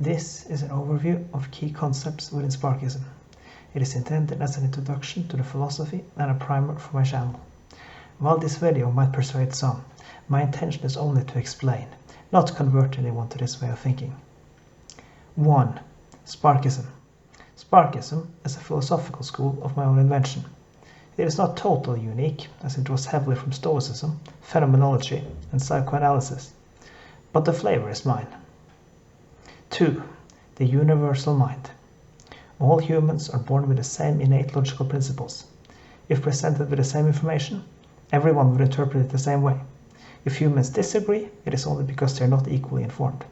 This is an overview of key concepts within Sparkism. It is intended as an introduction to the philosophy and a primer for my channel. While this video might persuade some, my intention is only to explain, not to convert anyone to this way of thinking. 1. Sparkism. Sparkism is a philosophical school of my own invention. It is not totally unique, as it draws heavily from Stoicism, Phenomenology and Psychoanalysis, but the flavor is mine. 2. The universal mind. All humans are born with the same innate logical principles. If presented with the same information, everyone would interpret it the same way. If humans disagree, it is only because they are not equally informed.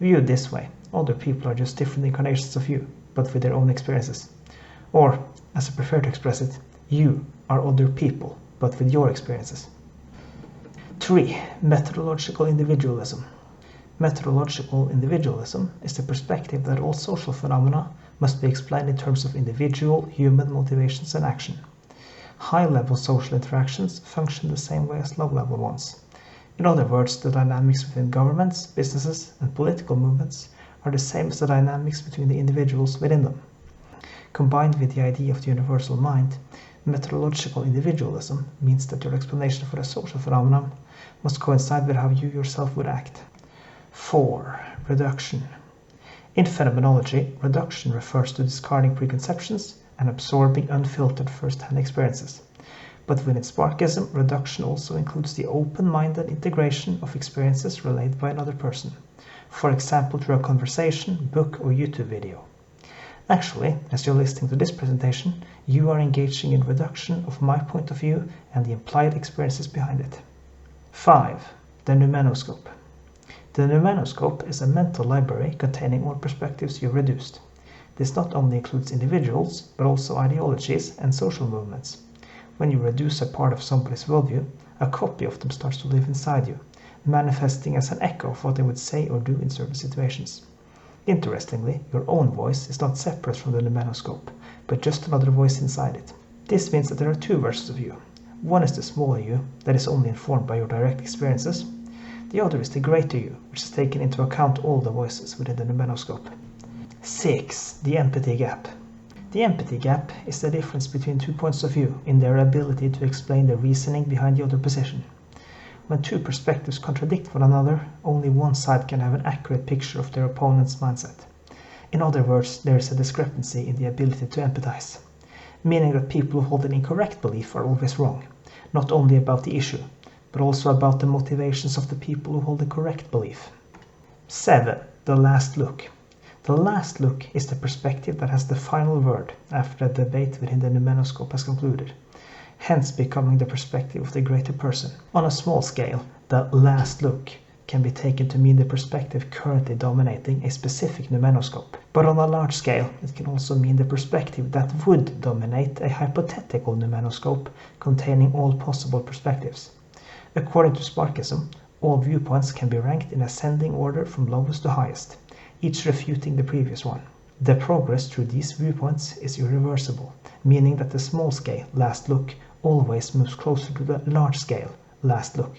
Viewed this way, other people are just different incarnations of you, but with their own experiences. Or, as I prefer to express it, you are other people, but with your experiences. 3. Methodological Individualism. Methodological individualism is the perspective that all social phenomena must be explained in terms of individual human motivations and action. High-level social interactions function the same way as low-level ones. In other words, the dynamics within governments, businesses, and political movements are the same as the dynamics between the individuals within them. Combined with the idea of the universal mind, methodological individualism means that your explanation for a social phenomenon must coincide with how you yourself would act. 4. Reduction. In phenomenology, reduction refers to discarding preconceptions and absorbing unfiltered first-hand experiences. But within Sparkism, reduction also includes the open-minded integration of experiences relayed by another person, for example through a conversation, book or YouTube video. Actually, as you're listening to this presentation, you are engaging in reduction of my point of view and the implied experiences behind it. 5. The Noumenoscope. The Noumenoscope is a mental library containing all perspectives you've reduced. This not only includes individuals, but also ideologies and social movements. When you reduce a part of somebody's worldview, a copy of them starts to live inside you, manifesting as an echo of what they would say or do in certain situations. Interestingly, your own voice is not separate from the Noumenoscope, but just another voice inside it. This means that there are two versions of you. One is the smaller you, that is only informed by your direct experiences. The other is the greater you, which has taken into account all the voices within the Noumenoscope. 6. The empathy gap. The empathy gap is the difference between two points of view in their ability to explain the reasoning behind the other position. When two perspectives contradict one another, only one side can have an accurate picture of their opponent's mindset. In other words, there is a discrepancy in the ability to empathize, meaning that people who hold an incorrect belief are always wrong, not only about the issue, but also about the motivations of the people who hold the correct belief. 7. The last look. The last look is the perspective that has the final word after the debate within the Noumenoscope has concluded, hence becoming the perspective of the greater person. On a small scale, the last look can be taken to mean the perspective currently dominating a specific Noumenoscope. But on a large scale, it can also mean the perspective that would dominate a hypothetical Noumenoscope containing all possible perspectives. According to Sparkism, all viewpoints can be ranked in ascending order from lowest to highest, each refuting the previous one. The progress through these viewpoints is irreversible, meaning that the small-scale last look always moves closer to the large-scale last look.